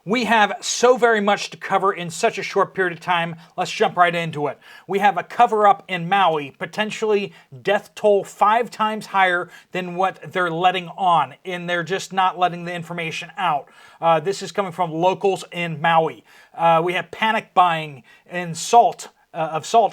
We have so very much to cover in such a short period of time. Let's jump right into it. We have a cover-up in Maui, potentially death toll 5 times higher than what they're letting on, and they're just not letting the information out. This is coming from locals in Maui. We have panic buying in salt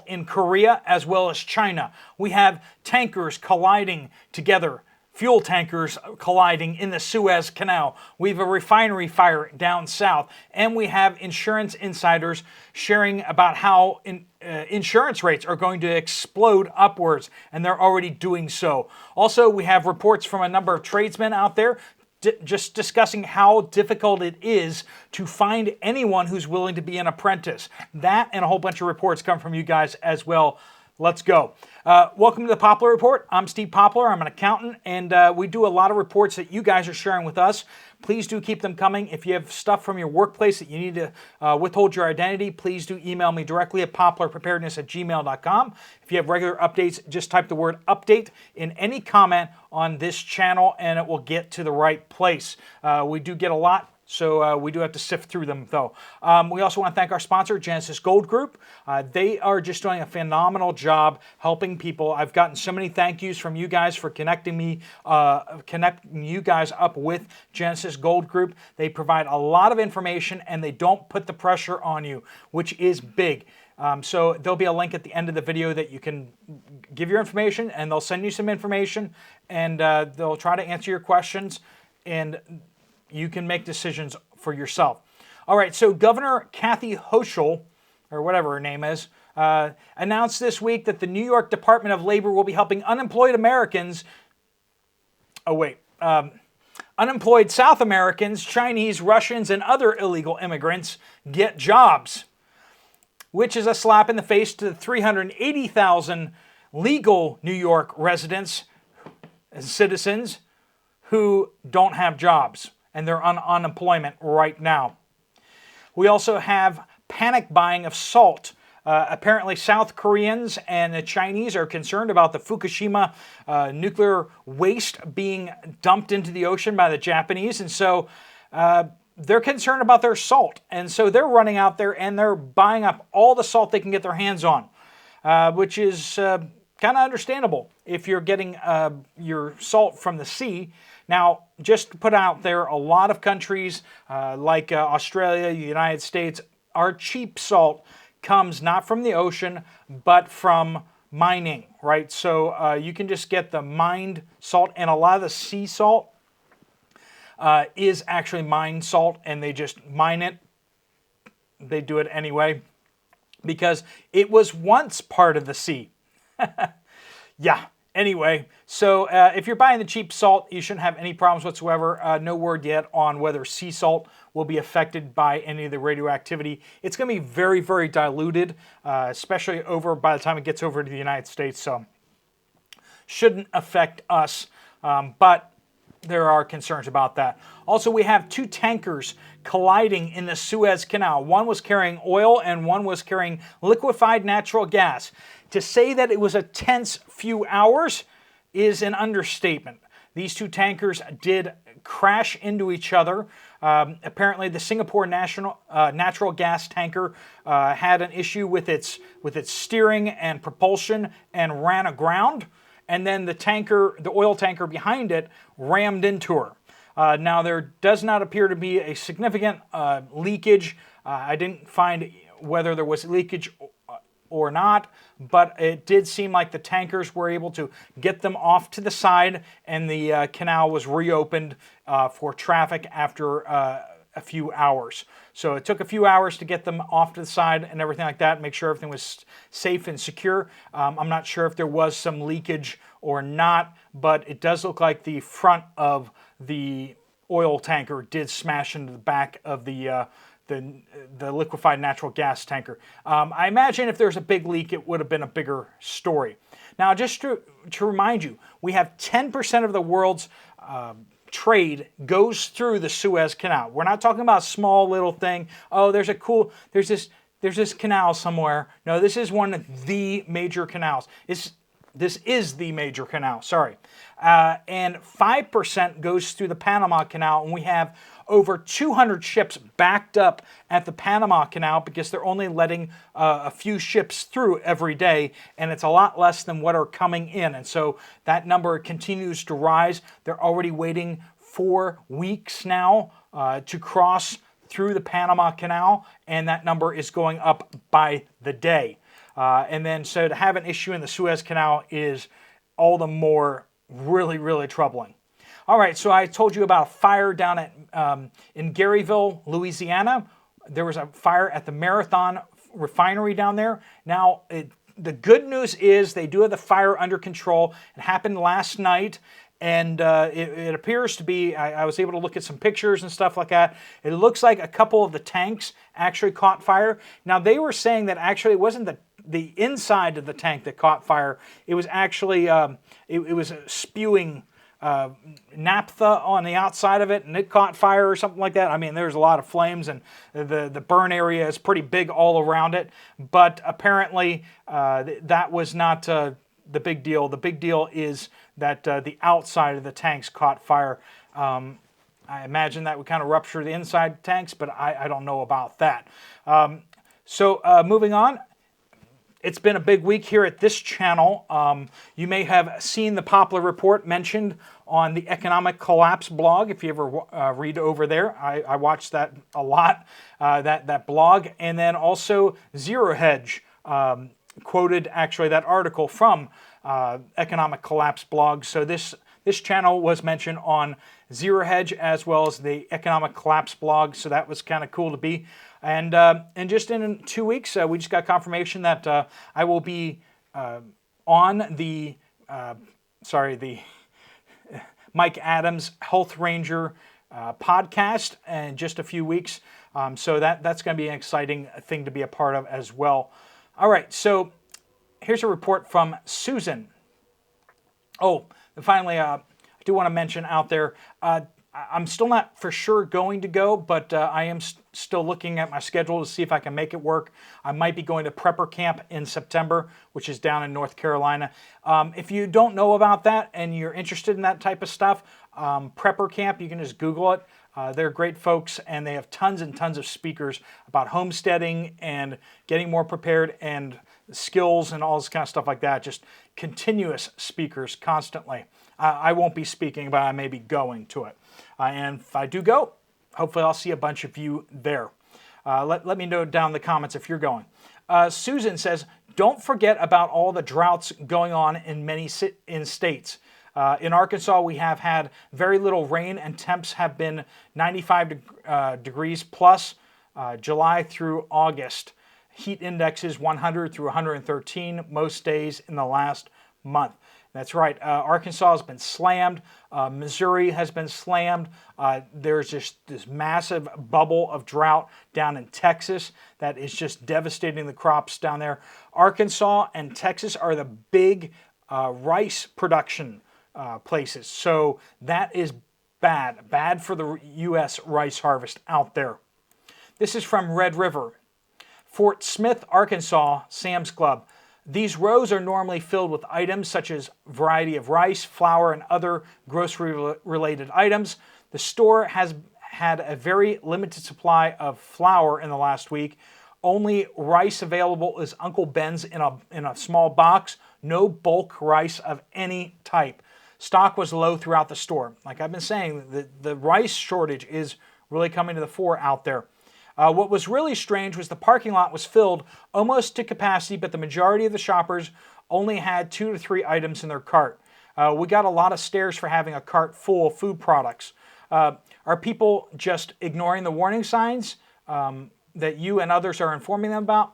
in Korea as well as China. We have tankers colliding together. Fuel tankers colliding in the Suez Canal. We have a refinery fire down south. And we have insurance insiders sharing about how insurance rates are going to explode upwards, and they're already doing so. Also, we have reports from a number of tradesmen out there just discussing how difficult it is to find anyone who's willing to be an apprentice. That and a whole bunch of reports come from you guys as well. Let's go. Welcome to the Poplar Report. I'm Steve Poplar. I'm an accountant, and we do a lot of reports that you guys are sharing with us. Please do keep them coming. If you have stuff from your workplace that you need to withhold your identity, please do email me directly at poplarpreparedness@gmail.com. If you have regular updates, just type the word update in any comment on this channel, and it will get to the right place. We do get a lot. So we do have to sift through them, though. We also want to thank our sponsor, Genesis Gold Group. They are just doing a phenomenal job helping people. I've gotten so many thank yous from you guys for connecting you guys up with Genesis Gold Group. They provide a lot of information, and they don't put the pressure on you, which is big. So there'll be a link at the end of the video that you can give your information, and they'll send you some information, and they'll try to answer your questions, and you can make decisions for yourself. All right, so Governor Kathy Hochul, or whatever her name is, announced this week that the New York Department of Labor will be helping unemployed South Americans, Chinese, Russians, and other illegal immigrants get jobs, which is a slap in the face to the 380,000 legal New York residents and citizens who don't have jobs, and they're on unemployment right now. We also have panic buying of salt. Apparently South Koreans and the Chinese are concerned about the Fukushima nuclear waste being dumped into the ocean by the Japanese, and so they're concerned about their salt. And so they're running out there and they're buying up all the salt they can get their hands on, which is kind of understandable if you're getting your salt from the sea. Now, just to put out there, a lot of countries like Australia, the United States, our cheap salt comes not from the ocean, but from mining, right? So you can just get the mined salt, and a lot of the sea salt is actually mined salt, and they just mine it. They do it anyway because it was once part of the sea. Yeah. Anyway, so if you're buying the cheap salt, you shouldn't have any problems whatsoever. No word yet on whether sea salt will be affected by any of the radioactivity. It's going to be very, very diluted, especially by the time it gets over to the United States. So shouldn't affect us, but there are concerns about that. Also, we have 2 tankers colliding in the Suez Canal. One was carrying oil and one was carrying liquefied natural gas. To say that it was a tense few hours is an understatement. These 2 tankers did crash into each other. Apparently, the Singapore natural gas tanker had an issue with its steering and propulsion and ran aground. And then the oil tanker behind it, rammed into her. Now, there does not appear to be a significant leakage. I didn't find whether there was leakage or not, but it did seem like the tankers were able to get them off to the side, and the canal was reopened for traffic after a few hours. So it took a few hours to get them off to the side and everything like that, make sure everything was safe and secure. I'm not sure if there was some leakage or not, but it does look like the front of the oil tanker did smash into the back of the liquefied natural gas tanker. I imagine if there's a big leak, it would have been a bigger story. Now, just to remind you, we have 10% of the world's trade goes through the Suez Canal. We're not talking about a small little thing. Oh, there's this canal somewhere. No, this is one of the major canals. This is the major canal, sorry. And 5% goes through the Panama Canal, and we have over 200 ships backed up at the Panama Canal because they're only letting a few ships through every day, and it's a lot less than what are coming in. And so that number continues to rise. They're already waiting 4 weeks now to cross through the Panama Canal, and that number is going up by the day. And then so to have an issue in the Suez Canal is all the more really, really troubling. All right, so I told you about a fire down at in Garyville, Louisiana. There was a fire at the Marathon refinery down there. Now, the good news is they do have the fire under control. It happened last night, and it appears to be, I was able to look at some pictures and stuff like that. It looks like a couple of the tanks actually caught fire. Now, they were saying that actually it wasn't the inside of the tank that caught fire. It was actually, it was spewing naphtha on the outside of it, and it caught fire or something like that. I mean, there's a lot of flames, and the burn area is pretty big all around it. But apparently, that was not the big deal. The big deal is that the outside of the tanks caught fire. I imagine that would kind of rupture the inside tanks, but I don't know about that. So moving on. It's been a big week here at this channel. You may have seen the Poplar report mentioned on the Economic Collapse blog. If you ever read over there, I watched that a lot, that blog. And then also Zero Hedge quoted actually that article from Economic Collapse blog. So this channel was mentioned on Zero Hedge as well as the Economic Collapse blog. So that was kind of cool to be. And just in 2 weeks, we just got confirmation that I will be on the Mike Adams Health Ranger podcast in just a few weeks. So that's going to be an exciting thing to be a part of as well. All right, so here's a report from Susan. Oh, and finally, I do want to mention out there, I'm still not for sure going to go, but I am still looking at my schedule to see if I can make it work. I might be going to Prepper Camp in September, which is down in North Carolina. If you don't know about that and you're interested in that type of stuff, Prepper Camp, you can just Google it. They're great folks, and they have tons and tons of speakers about homesteading and getting more prepared and skills and all this kind of stuff like that. Just continuous speakers constantly. I won't be speaking, but I may be going to it. And if I do go, hopefully I'll see a bunch of you there. Let me know down in the comments if you're going. Susan says, don't forget about all the droughts going on in many states. In Arkansas, we have had very little rain, and temps have been 95 degrees plus July through August. Heat index is 100 through 113 most days in the last month. That's right. Arkansas has been slammed. Missouri has been slammed. There's just this massive bubble of drought down in Texas that is just devastating the crops down there. Arkansas and Texas are the big rice production places. So that is bad for the U.S. rice harvest out there. This is from Red River. Fort Smith, Arkansas, Sam's Club. These rows are normally filled with items such as variety of rice, flour, and other grocery-related items. The store has had a very limited supply of flour in the last week. Only rice available is Uncle Ben's in a small box. No bulk rice of any type. Stock was low throughout the store. Like I've been saying, the rice shortage is really coming to the fore out there. What was really strange was the parking lot was filled almost to capacity, but the majority of the shoppers only had 2 to 3 items in their cart. We got a lot of stares for having a cart full of food products. Are people just ignoring the warning signs that you and others are informing them about?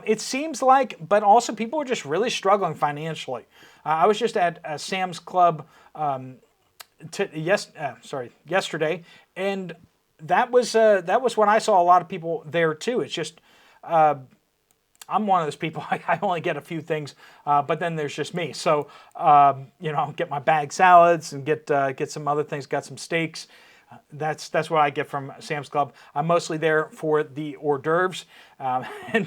It seems like, but also people are just really struggling financially. I was just at Sam's Club yesterday, and that was when I saw a lot of people there too. It's just I'm one of those people. I only get a few things, but then there's just me. So get my bag salads and get some other things. Got some steaks. That's what I get from Sam's Club. I'm mostly there for the hors d'oeuvres and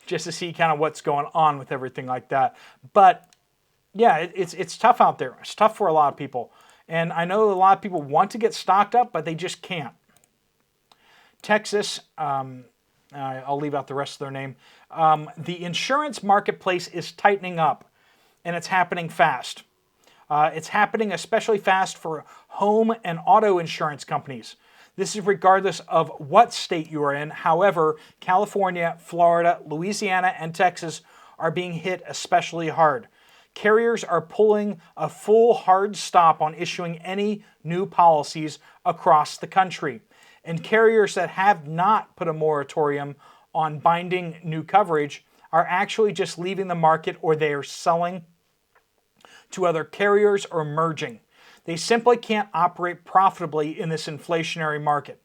just to see kind of what's going on with everything like that. But yeah, it's tough out there. It's tough for a lot of people. And I know a lot of people want to get stocked up, but they just can't. Texas, I'll leave out the rest of their name. The insurance marketplace is tightening up, and it's happening fast. It's happening especially fast for home and auto insurance companies. This is regardless of what state you are in. However, California, Florida, Louisiana, and Texas are being hit especially hard. Carriers are pulling a full hard stop on issuing any new policies across the country. And carriers that have not put a moratorium on binding new coverage are actually just leaving the market, or they are selling to other carriers or merging. They simply can't operate profitably in this inflationary market.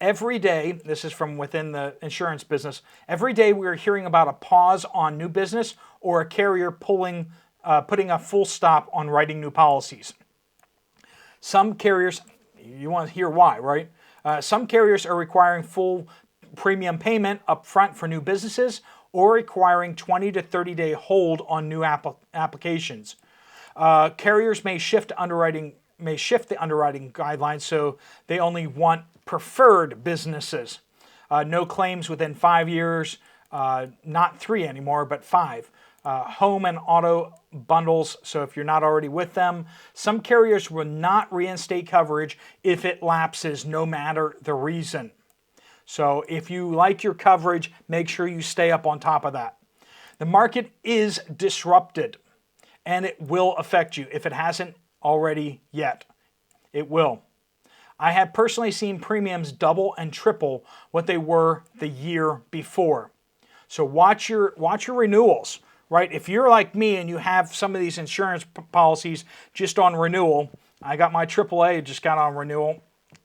Every day, this is from within the insurance business, every day we are hearing about a pause on new business or a carrier putting a full stop on writing new policies. Some carriers, you want to hear why, right? Some carriers are requiring full premium payment up front for new businesses, or requiring 20 to 30 day hold on new applications. Carriers may shift the underwriting guidelines, so they only want preferred businesses. No claims within 5 years, not 3 anymore, but 5. Home and auto bundles, so if you're not already with them. Some carriers will not reinstate coverage if it lapses, no matter the reason. So if you like your coverage, make sure you stay up on top of that. The market is disrupted, and it will affect you if it hasn't already yet. It will. I have personally seen premiums double and triple what they were the year before. So watch your renewals, right? If you're like me and you have some of these insurance policies just on renewal, I got my AAA just got on renewal.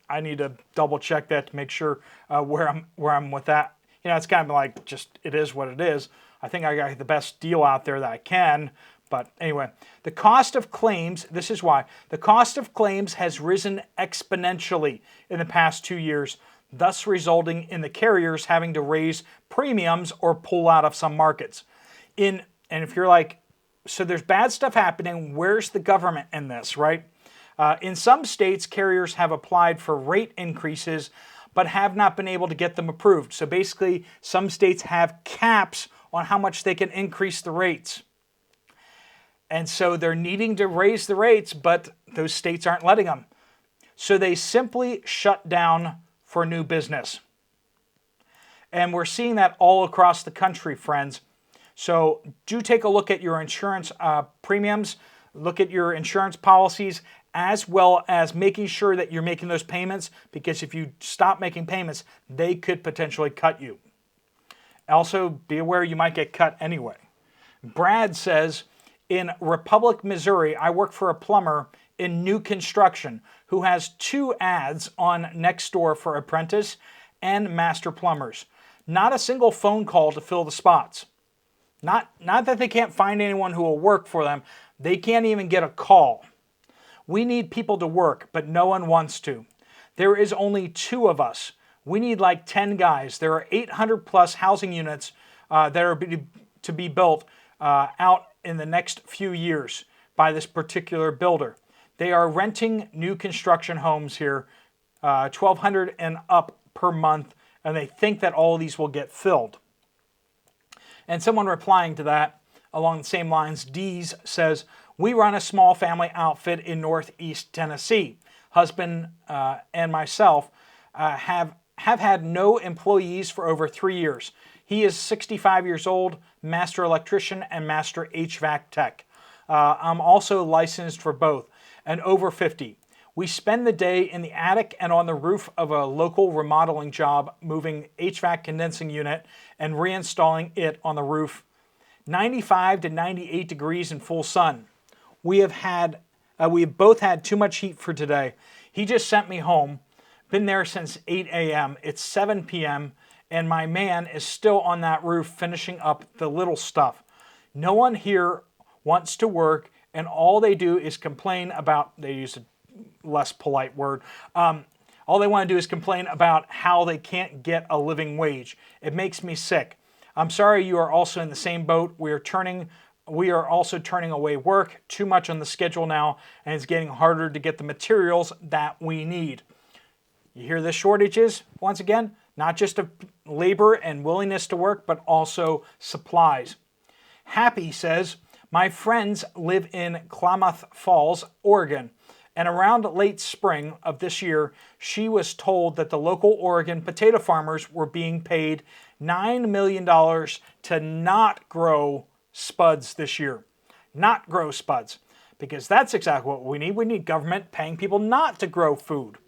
I need to double check that to make sure where I'm with that. You know, it's kind of like just it is what it is. I think I got the best deal out there that I can. But anyway, the cost of claims, this is why. The cost of claims has risen exponentially in the past 2 years, thus resulting in the carriers having to raise premiums or pull out of some markets. And if you're like, so there's bad stuff happening, where's the government in this, right? In some states, carriers have applied for rate increases, but have not been able to get them approved. So basically, some states have caps on how much they can increase the rates. And so they're needing to raise the rates, but those states aren't letting them. So they simply shut down for new business. And we're seeing that all across the country, friends. So do take a look at your insurance premiums, look at your insurance policies, as well as making sure that you're making those payments, because if you stop making payments, they could potentially cut you. Also, be aware you might get cut anyway. Brad says, in Republic, Missouri, I work for a plumber in new construction who has 2 ads on Nextdoor for apprentice and master plumbers. Not a single phone call to fill the spots. Not that they can't find anyone who will work for them. They can't even get a call. We need people to work, but no one wants to. There is only 2 of us. We need like 10 guys. There are 800 plus housing units that are to be built out in the next few years by this particular builder. They are renting new construction homes here, $1,200 and up per month, and they think that all of these will get filled. And someone replying to that along the same lines, Dees says, we run a small family outfit in Northeast Tennessee. Husband and myself have had no employees for over 3 years. He is 65 years old, master electrician and master HVAC tech. I'm also licensed for both and over 50. We spend the day in the attic and on the roof of a local remodeling job, moving HVAC condensing unit and reinstalling it on the roof. 95 to 98 degrees in full sun. We have both had too much heat for today. He just sent me home. Been there since 8 a.m. It's 7 p.m. and my man is still on that roof finishing up the little stuff. No one here wants to work, and all they do is complain about, they use a less polite word, all they want to do is complain about how they can't get a living wage. It makes me sick. I'm sorry you are also in the same boat. We are turning we are also turning away work, too much on the schedule now, and it's getting harder to get the materials that we need. You hear the shortages, once again, not just of labor and willingness to work, but also supplies. Happy says, my friends live in Klamath Falls, Oregon, and around late spring of this year, she was told that the local Oregon potato farmers were being paid $9 million to not grow spuds this year. Not grow spuds. Because that's exactly what we need. We need government paying people not to grow food.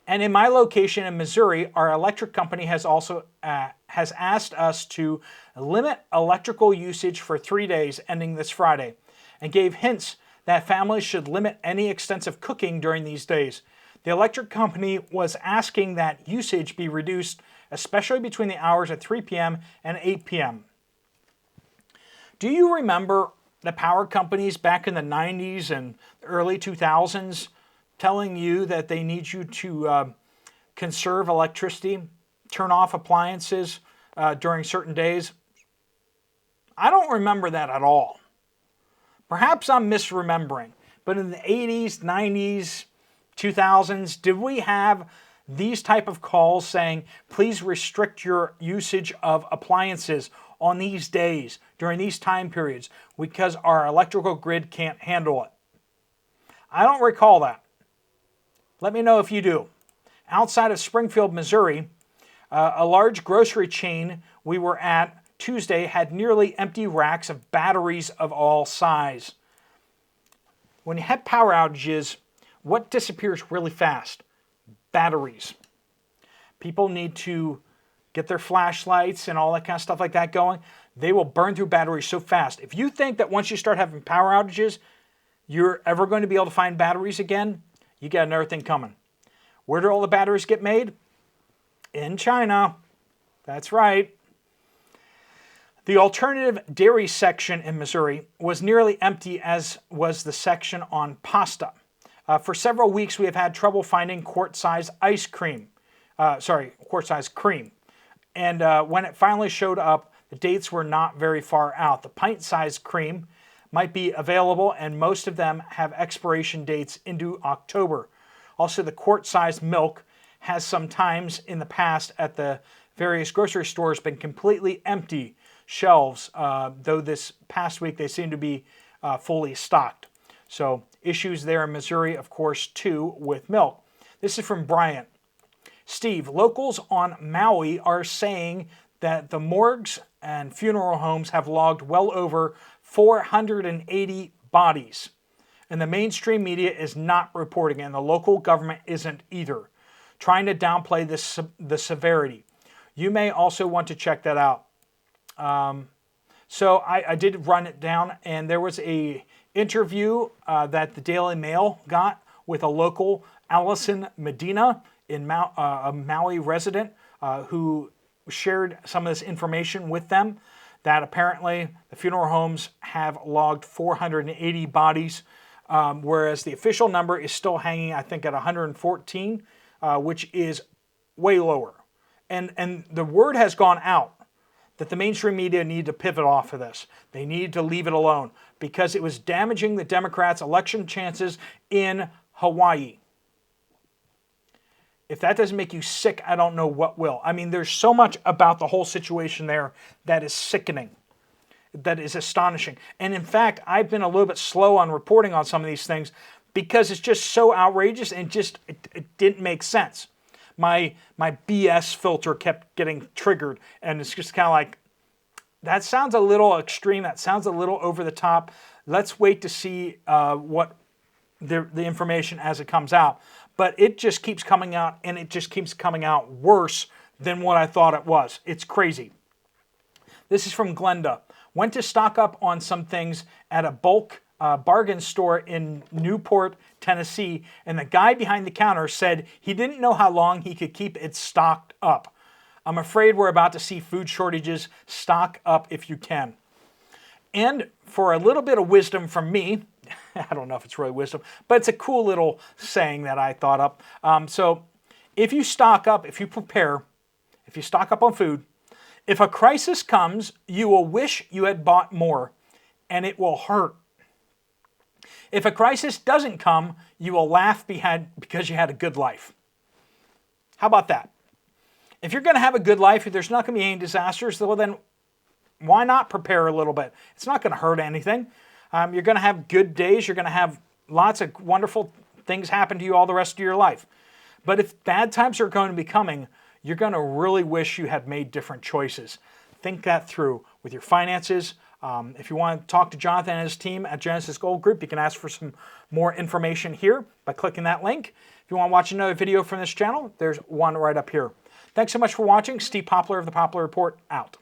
And in my location in Missouri, our electric company has also has asked us to limit electrical usage for 3 days ending this Friday, and gave hints that families should limit any extensive cooking during these days. The electric company was asking that usage be reduced, especially between the hours of 3 p.m. and 8 p.m. Do you remember the power companies back in the 90s and early 2000s telling you that they need you to conserve electricity, turn off appliances during certain days? I don't remember that at all. Perhaps I'm misremembering, but in the 80s, 90s, 2000s, did we have these type of calls saying, please restrict your usage of appliances on these days, during these time periods, because our electrical grid can't handle it? I don't recall that. Let me know if you do. Outside of Springfield, Missouri, a large grocery chain we were at Tuesday had nearly empty racks of batteries of all size. When you have power outages, what disappears really fast? Batteries. People need to get their flashlights and all that kind of stuff like that going. They will burn through batteries so fast. If you think that once you start having power outages, you're ever going to be able to find batteries again, you got another thing coming. Where do all the batteries get made? In China. That's right. The alternative dairy section in Missouri was nearly empty, as was the section on pasta. For several weeks, we have had trouble finding quart-size cream. And when it finally showed up, the dates were not very far out. The pint-sized cream might be available, and most of them have expiration dates into October. Also, the quart-sized milk has sometimes in the past at the various grocery stores been completely empty shelves, though this past week they seem to be fully stocked. So issues there in Missouri, of course, too, with milk. This is from Bryant. Steve, locals on Maui are saying that the morgues and funeral homes have logged well over 480 bodies. And the mainstream media is not reporting, and the local government isn't either, trying to downplay the severity. You may also want to check that out. So I did run it down, and there was a interview that the Daily Mail got with a local Allison Medina, a Maui resident, who shared some of this information with them, that apparently the funeral homes have logged 480 bodies, whereas the official number is still hanging, I think, at 114, which is way lower. And the word has gone out that the mainstream media need to pivot off of this. They need to leave it alone because it was damaging the Democrats' election chances in Hawaii. If that doesn't make you sick, I don't know what will. I mean, there's so much about the whole situation there that is sickening, that is astonishing. And in fact, I've been a little bit slow on reporting on some of these things because it's just so outrageous and it didn't make sense. My BS filter kept getting triggered, and it's just kind of like, that sounds a little extreme, that sounds a little over the top. Let's wait to see what the information as it comes out. But it just keeps coming out, and it just keeps coming out worse than what I thought it was. It's crazy. This is from Glenda. Went to stock up on some things at a bulk bargain store in Newport, Tennessee, and the guy behind the counter said he didn't know how long he could keep it stocked up. I'm afraid we're about to see food shortages. Stock up if you can. And for a little bit of wisdom from me, I don't know if it's really wisdom, but it's a cool little saying that I thought up. So if you stock up, if you stock up on food, If a crisis comes, you will wish you had bought more, and it will hurt. If a crisis doesn't come, you will laugh because you had a good life. How about that? If you're going to have a good life, if there's not going to be any disasters, well then why not prepare a little bit? It's not going to hurt anything. You're going to have good days. You're going to have lots of wonderful things happen to you all the rest of your life. But if bad times are going to be coming, you're going to really wish you had made different choices. Think that through with your finances. If you want to talk to Jonathan and his team at Genesis Gold Group, you can ask for some more information here by clicking that link. If you want to watch another video from this channel, there's one right up here. Thanks so much for watching. Steve Poplar of the Poplar Report, out.